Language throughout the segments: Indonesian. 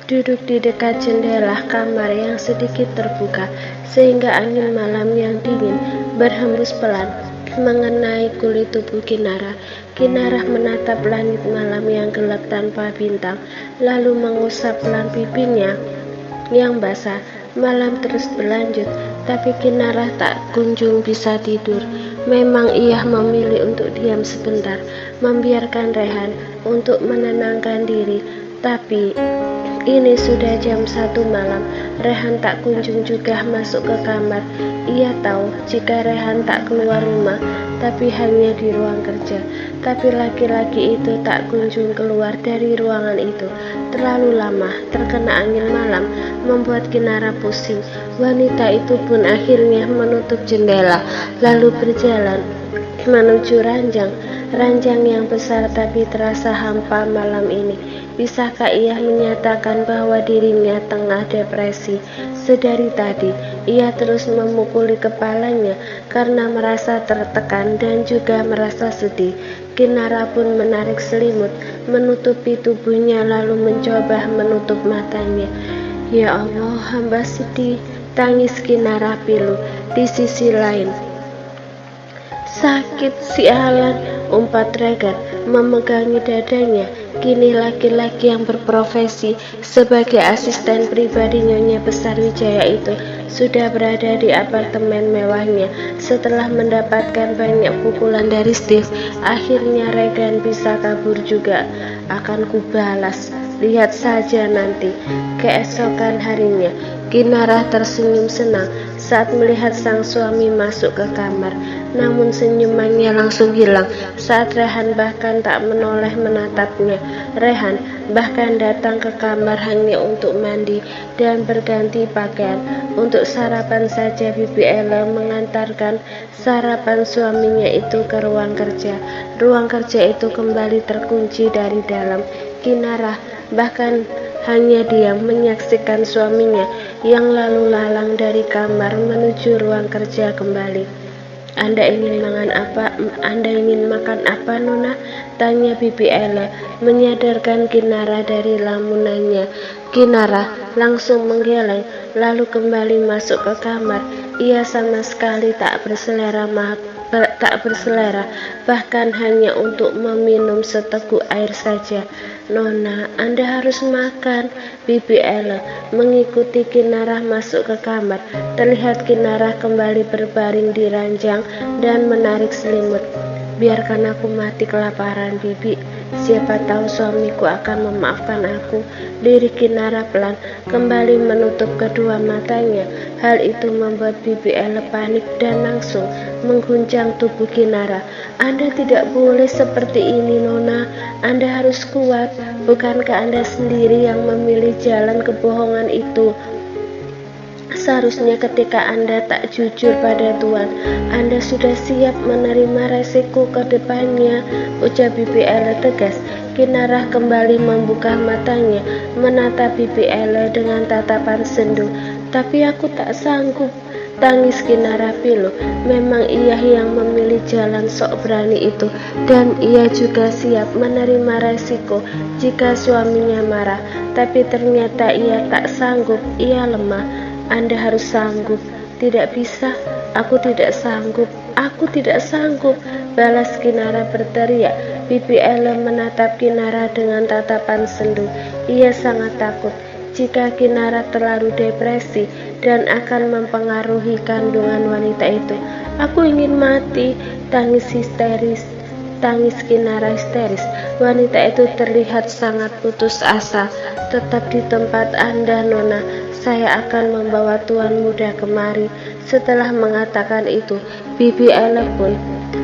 duduk di dekat jendela kamar yang sedikit terbuka, sehingga angin malam yang dingin berhembus pelan mengenai kulit tubuh Kinara. Kinara menatap langit malam yang gelap tanpa bintang, lalu mengusap pelan pipinya yang basah. Malam terus berlanjut, tapi Kinara tak kunjung bisa tidur. Memang ia memilih untuk diam sebentar, membiarkan Rehan untuk menenangkan diri. Tapi ini sudah jam 1 malam, Rehan tak kunjung juga masuk ke kamar. Ia tahu jika Rehan tak keluar rumah, tapi hanya di ruang kerja. Tapi laki-laki itu tak kunjung keluar dari ruangan itu. Terlalu lama, terkena angin malam, membuat Kinara pusing. Wanita itu pun akhirnya menutup jendela, lalu berjalan menuju ranjang yang besar tapi terasa hampa malam ini. Bisakah ia menyatakan bahwa dirinya tengah depresi? Sedari tadi, ia terus memukuli kepalanya karena merasa tertekan dan juga merasa sedih. Kinara pun menarik selimut, menutupi tubuhnya lalu mencoba menutup matanya. Ya Allah, hamba sedih, tangis Kinara pilu. Di sisi lain, sakit sialan, umpat Regan memegangi dadanya. Kini laki-laki yang berprofesi sebagai asisten pribadi Nyonya Besar Wijaya itu sudah berada di apartemen mewahnya. Setelah mendapatkan banyak pukulan dari Steve, akhirnya Regan bisa kabur juga. Akan kubalas, lihat saja nanti. Keesokan harinya, Kinara tersenyum senang saat melihat sang suami masuk ke kamar. Namun senyumannya langsung hilang saat Rehan bahkan tak menoleh menatapnya. Rehan bahkan datang ke kamar hanya untuk mandi dan berganti pakaian. Untuk sarapan saja Bibi Ella mengantarkan sarapan suaminya itu ke ruang kerja. Ruang kerja itu kembali terkunci dari dalam. Kinara bahkan hanya diam menyaksikan suaminya yang lalu lalang dari kamar menuju ruang kerja kembali. Anda ingin makan apa, Nona? Tanya Bibi Ella, menyadarkan Kinara dari lamunannya. Kinara langsung menggeleng, lalu kembali masuk ke kamar. Ia sama sekali tak berselera, bahkan hanya untuk meminum seteguk air saja. Nona, Anda harus makan. Bibi Ella mengikuti Kinara masuk ke kamar. Terlihat Kinara kembali berbaring di ranjang dan menarik selimut. Biarkan aku mati kelaparan, Bibi. Siapa tahu suamiku akan memaafkan aku. Lirik Kinara pelan, kembali menutup kedua matanya. Hal itu membuat Bibi Ella panik dan langsung mengguncang tubuh Kinara. Anda tidak boleh seperti ini, Nona. Anda harus kuat. Bukankah Anda sendiri yang memilih jalan kebohongan itu? Seharusnya ketika Anda tak jujur pada Tuhan, Anda sudah siap menerima resiko ke depannya, ucap Bibi Ella tegas. Kinara kembali membuka matanya, menatap Bibi Ella dengan tatapan sendu. Tapi aku tak sanggup, tangis Kinara pilu. Memang ia yang memilih jalan sok berani itu, dan ia juga siap menerima resiko jika suaminya marah. Tapi ternyata ia tak sanggup, ia lemah. Anda harus sanggup. Tidak bisa, aku tidak sanggup, balas Kinara berteriak. Bibi Ella menatap Kinara dengan tatapan sendu. Ia sangat takut jika Kinara terlalu depresi dan akan mempengaruhi kandungan wanita itu. Aku ingin mati, tangis Kinara histeris. Wanita itu terlihat sangat putus asa. Tetap di tempat Anda, Nona. Saya akan membawa tuan muda kemari. Setelah mengatakan itu, Bibi Ella pun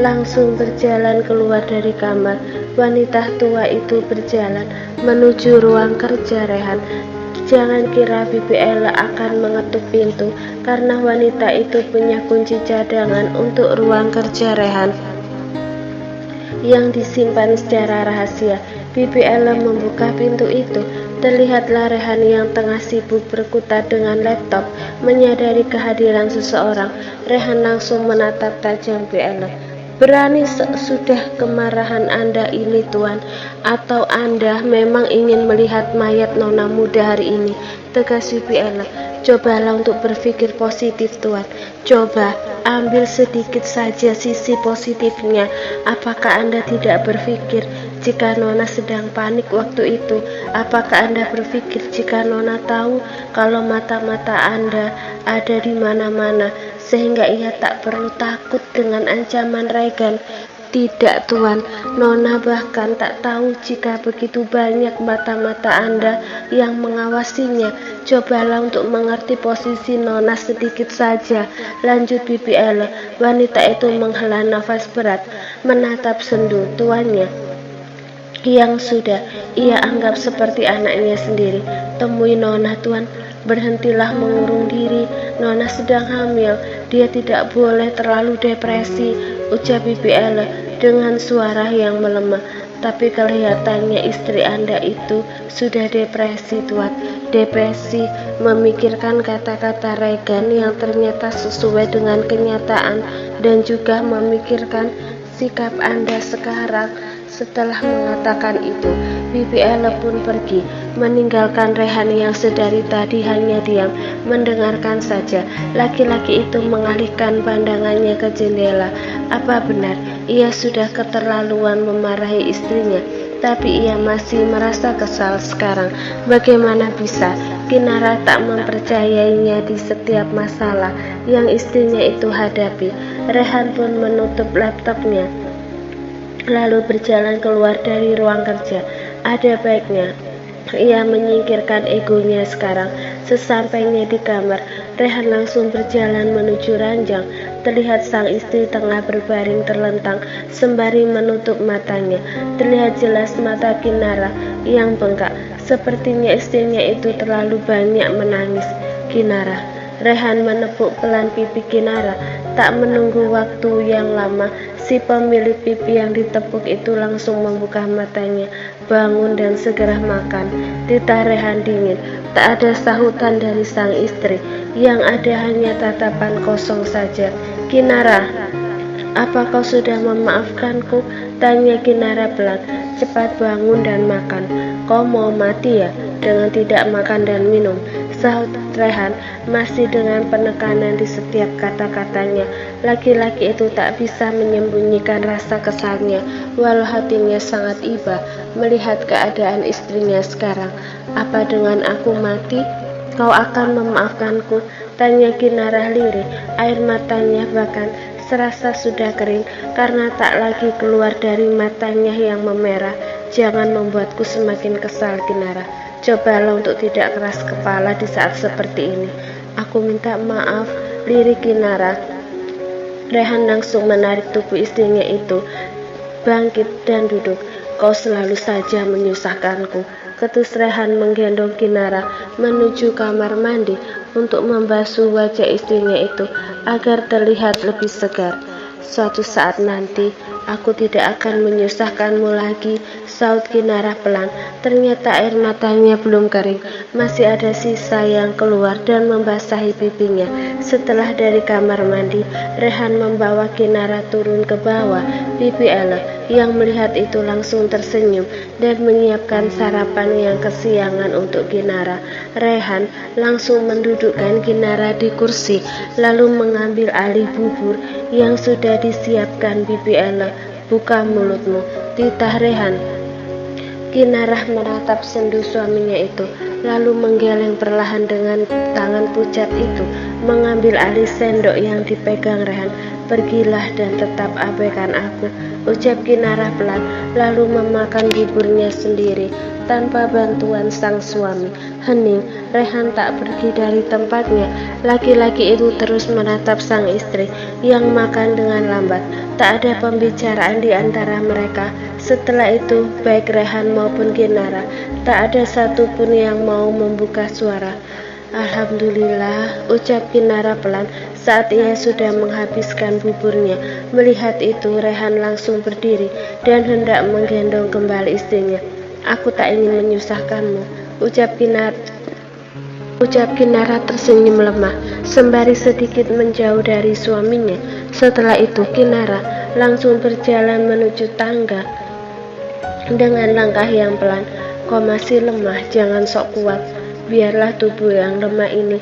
langsung berjalan keluar dari kamar. Wanita tua itu berjalan menuju ruang kerja Rehan. Jangan kira Bibi Ella akan mengetuk pintu, karena wanita itu punya kunci cadangan untuk ruang kerja Rehan yang disimpan secara rahasia. Bibi Ella membuka pintu itu. Terlihatlah Rehan yang tengah sibuk berkutat dengan laptop. Menyadari kehadiran seseorang, Rehan langsung menatap tajam Bibi Ella. Berani sudah kemarahan Anda ini Tuan, atau Anda memang ingin melihat mayat nona muda hari ini? Tegas Bibi Ella. Cobalah untuk berpikir positif Tuan. Coba ambil sedikit saja sisi positifnya. Apakah Anda tidak berpikir jika nona sedang panik waktu itu? Apakah Anda berpikir jika nona tahu kalau mata-mata Anda ada di mana-mana, sehingga ia tak perlu takut dengan ancaman Regan? Tidak Tuan, nona bahkan tak tahu jika begitu banyak mata-mata Anda yang mengawasinya. Cobalah untuk mengerti posisi nona sedikit saja, lanjut Bibi Ella. Wanita itu menghela nafas berat, menatap sendu tuannya yang sudah ia anggap seperti anaknya sendiri. Temui nona Tuan, berhentilah mengurung diri, nona sedang hamil, dia tidak boleh terlalu depresi, ucap Bibi Ella dengan suara yang melemah. Tapi kelihatannya istri Anda itu sudah depresi Tuan. Depresi, memikirkan kata-kata Regan yang ternyata sesuai dengan kenyataan, dan juga memikirkan sikap Anda sekarang. Setelah mengatakan itu, Bibi Ella pun pergi, meninggalkan Rehan yang sedari tadi hanya diam mendengarkan saja. Laki-laki itu mengalihkan pandangannya ke jendela. Apa benar ia sudah keterlaluan memarahi istrinya? Tapi ia masih merasa kesal sekarang. Bagaimana bisa Kinara tak mempercayainya di setiap masalah yang istrinya itu hadapi? Rehan pun menutup laptopnya, lalu berjalan keluar dari ruang kerja. Ada baiknya ia menyingkirkan egonya sekarang. Sesampainya di kamar, Rehan langsung berjalan menuju ranjang. Terlihat sang istri tengah berbaring terlentang sembari menutup matanya. Terlihat jelas mata Kinara yang bengkak. Sepertinya istrinya itu terlalu banyak menangis. Kinara. Rehan menepuk pelan pipi Kinara. Tak menunggu waktu yang lama, si pemilik pipi yang ditepuk itu langsung membuka matanya, bangun dan segera makan. Titah Rehan dingin. Tak ada sahutan dari sang istri, yang ada hanya tatapan kosong saja. Kinara, apa kau sudah memaafkanku? Tanya Kinara pelan. Cepat bangun dan makan. Kau mau mati ya dengan tidak makan dan minum? Sahut Rehan masih dengan penekanan di setiap kata-katanya. Laki-laki itu tak bisa menyembunyikan rasa kesalnya, walau hatinya sangat iba melihat keadaan istrinya sekarang. Apa dengan aku mati, kau akan memaafkanku? Tanya Kinara lirih. Air matanya bahkan serasa sudah kering karena tak lagi keluar dari matanya yang memerah. Jangan membuatku semakin kesal, Kinara. Cobalah untuk tidak keras kepala di saat seperti ini. Aku minta maaf, lirik Kinara. Rehan langsung menarik tubuh istrinya itu, bangkit dan duduk. Kau selalu saja menyusahkanku. Ketus Rehan menggendong Kinara menuju kamar mandi untuk membasuh wajah istrinya itu agar terlihat lebih segar. Suatu saat nanti aku tidak akan menyusahkanmu lagi, saut Kinara pelan. Ternyata air matanya belum kering, masih ada sisa yang keluar dan membasahi pipinya. Setelah dari kamar mandi, Rehan membawa Kinara turun ke bawah. Bibi Ella yang melihat itu langsung tersenyum dan menyiapkan sarapan yang kesiangan untuk Kinara. Rehan langsung mendudukkan Kinara di kursi, lalu mengambil alih bubur yang sudah disiapkan Bibi Ella. Buka mulutmu, titah Rehan. Kinara menatap sendu suaminya itu, lalu menggeleng perlahan dengan tangan pucat itu, mengambil alih sendok yang dipegang Rehan. Pergilah dan tetap abaikan aku, ucap Kinara pelan, lalu memakan buburnya sendiri tanpa bantuan sang suami. Hening, Rehan tak pergi dari tempatnya. Laki-laki itu terus menatap sang istri yang makan dengan lambat. Tak ada pembicaraan di antara mereka. Setelah itu, baik Rehan maupun Kinara, tak ada satupun yang mau membuka suara. Alhamdulillah, ucap Kinara pelan saat ia sudah menghabiskan buburnya. Melihat itu, Rehan langsung berdiri dan hendak menggendong kembali istrinya. Aku tak ingin menyusahkanmu, ucap Kinara tersenyum lemah, sembari sedikit menjauh dari suaminya. Setelah itu, Kinara langsung berjalan menuju tangga dengan langkah yang pelan. Kau masih lemah, jangan sok kuat. Biarlah tubuh yang lemah ini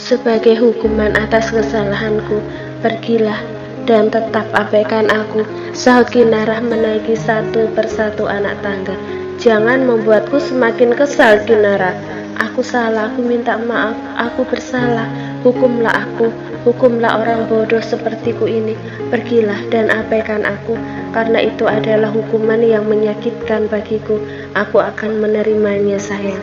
sebagai hukuman atas kesalahanku. Pergilah dan tetap abaikan aku, sahut Kinarah menaiki satu persatu anak tangga. Jangan membuatku semakin kesal, Kinarah. Aku salah, aku minta maaf, aku bersalah. Hukumlah aku, hukumlah orang bodoh sepertiku ini. Pergilah dan abaikan aku, karena itu adalah hukuman yang menyakitkan bagiku. Aku akan menerimanya, sayang.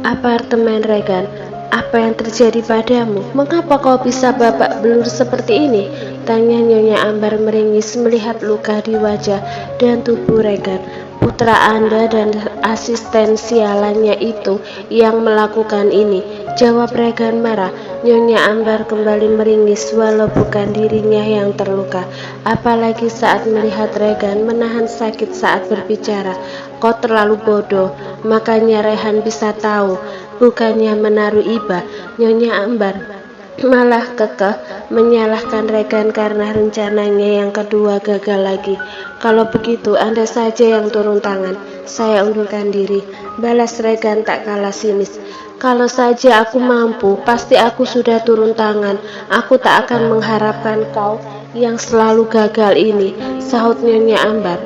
Apartemen Regan. Apa yang terjadi padamu? Mengapa kau bisa babak belur seperti ini? Tanya Nyonya Ambar meringis melihat luka di wajah dan tubuh Regan. Putra Anda dan asisten sialannya itu yang melakukan ini, jawab Regan marah. Nyonya Ambar kembali meringis walau bukan dirinya yang terluka, apalagi saat melihat Regan menahan sakit saat berbicara. Kau terlalu bodoh, makanya Rehan bisa tahu. Bukannya menaruh iba, Nyonya Ambar malah kekeh menyalahkan Regan karena rencananya yang kedua gagal lagi. Kalau begitu Anda saja yang turun tangan, saya undurkan diri, balas Regan tak kalah sinis. Kalau saja aku mampu, pasti aku sudah turun tangan. Aku tak akan mengharapkan kau yang selalu gagal ini, sahut Nyonya Ambar,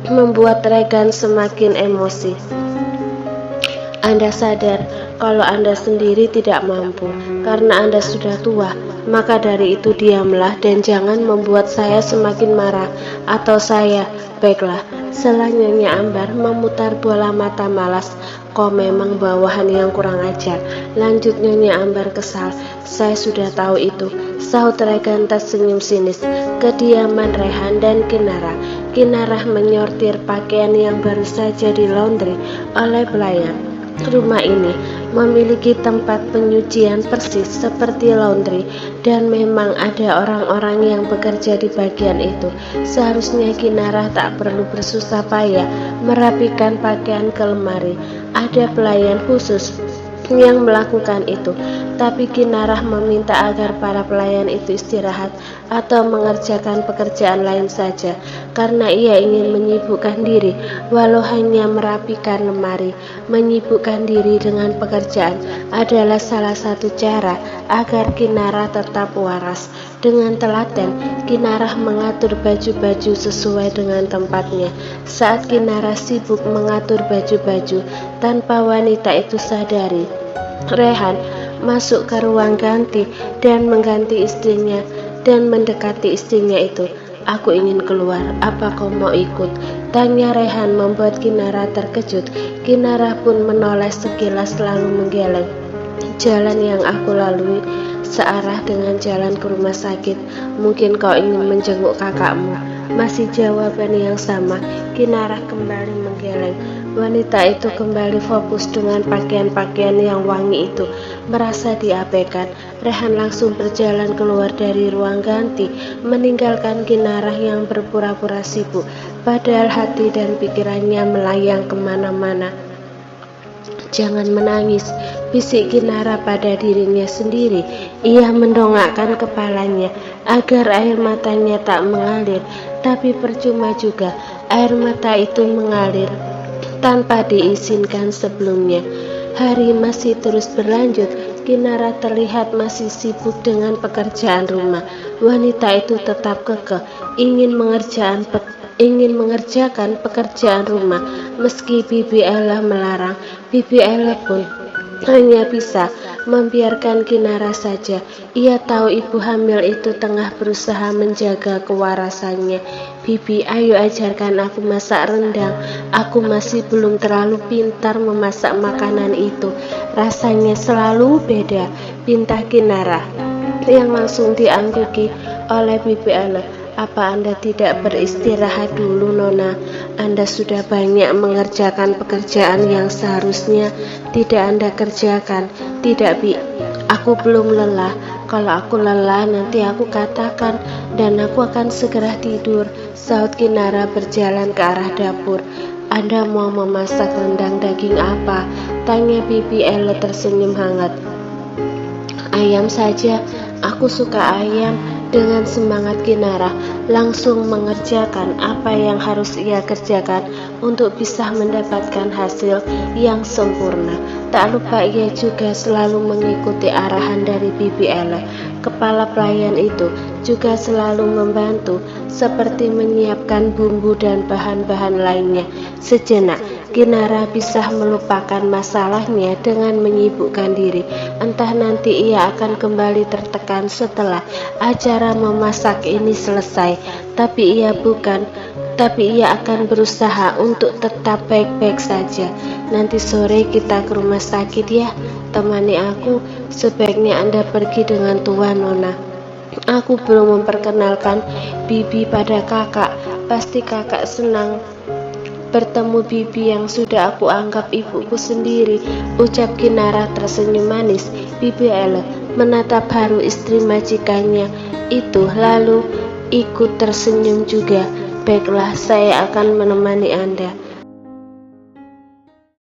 membuat Regan semakin emosi. Anda sadar kalau Anda sendiri tidak mampu, karena Anda sudah tua. Maka dari itu diamlah dan jangan membuat saya semakin marah, atau saya. Baiklah, selanjutnya Ambar memutar bola mata malas. Kau memang bawahan yang kurang ajar, lanjut Nyonya Ambar kesal. Saya sudah tahu itu, sahut Regan tersenyum sinis. Kediaman Rehan dan Kinarah. Kinarah menyortir pakaian yang baru saja di laundry oleh pelayan. Rumah ini memiliki tempat penyucian persis seperti laundry, dan memang ada orang-orang yang bekerja di bagian itu. Seharusnya Kinarah tak perlu bersusah payah merapikan pakaian ke lemari. Ada pelayan khusus yang melakukan itu, tapi Kinarah meminta agar para pelayan itu istirahat atau mengerjakan pekerjaan lain saja, karena ia ingin menyibukkan diri walau hanya merapikan lemari. Menyibukkan diri dengan pekerjaan adalah salah satu cara agar Kinarah tetap waras. Dengan telaten, Kinarah mengatur baju-baju sesuai dengan tempatnya. Saat Kinarah sibuk mengatur baju-baju, tanpa wanita itu sadari, Rehan masuk ke ruang ganti dan mengganti istrinya dan mendekati istrinya itu. Aku ingin keluar, apa kau mau ikut? Tanya Rehan membuat Kinarah terkejut. Kinarah pun menoleh sekilas lalu menggeleng. Jalan yang aku lalui searah dengan jalan ke rumah sakit. Mungkin kau ingin menjenguk kakakmu. Masih jawaban yang sama. Kinarah kembali menggeleng. Wanita itu kembali fokus dengan pakaian-pakaian yang wangi itu. Merasa diabaikan, Rehan langsung berjalan keluar dari ruang ganti, meninggalkan Kinarah yang berpura-pura sibuk, padahal hati dan pikirannya melayang kemana-mana. Jangan menangis, bisik Kinarah pada dirinya sendiri. Ia mendongakkan kepalanya agar air matanya tak mengalir, tapi percuma juga, air mata itu mengalir tanpa diizinkan sebelumnya. Hari masih terus berlanjut. Kinarah terlihat masih sibuk dengan pekerjaan rumah. Wanita itu tetap kekeh ingin mengerjakan pekerjaan rumah meski Bibi Ella melarang. Bibi Ella pun hanya bisa membiarkan Kinarah saja. Ia tahu ibu hamil itu tengah berusaha menjaga kewarasannya. Bibi, ayo ajarkan aku masak rendang. Aku masih belum terlalu pintar memasak makanan itu. Rasanya selalu beda, pinta Kinarah yang langsung diangguki oleh Bibi Ella. Apa Anda tidak beristirahat dulu, Nona? Anda sudah banyak mengerjakan pekerjaan yang seharusnya tidak Anda kerjakan. Tidak, Bi. Aku belum lelah. Kalau aku lelah, nanti aku katakan dan aku akan segera tidur, sahut Kinarah berjalan ke arah dapur. Anda mau memasak rendang daging apa? Tanya Bibi Ella tersenyum hangat. Ayam saja, aku suka ayam. Dengan semangat Kinara langsung mengerjakan apa yang harus ia kerjakan untuk bisa mendapatkan hasil yang sempurna. Tak lupa ia juga selalu mengikuti arahan dari Bibi Ele. Kepala pelayan itu juga selalu membantu seperti menyiapkan bumbu dan bahan-bahan lainnya. Sejenak Kinara bisa melupakan masalahnya dengan menyibukkan diri. Entah nanti ia akan kembali tertekan setelah acara memasak ini selesai, tapi ia akan berusaha untuk tetap baik-baik saja. Nanti sore kita ke rumah sakit ya, temani aku. Sebaiknya Anda pergi dengan Tuan Nona. Aku belum memperkenalkan Bibi pada kakak. Pasti kakak senang bertemu Bibi yang sudah aku anggap ibuku sendiri, ucap Kinara tersenyum manis. Bibi Ele menatap haru istri majikannya itu lalu ikut tersenyum juga. Baiklah, saya akan menemani Anda.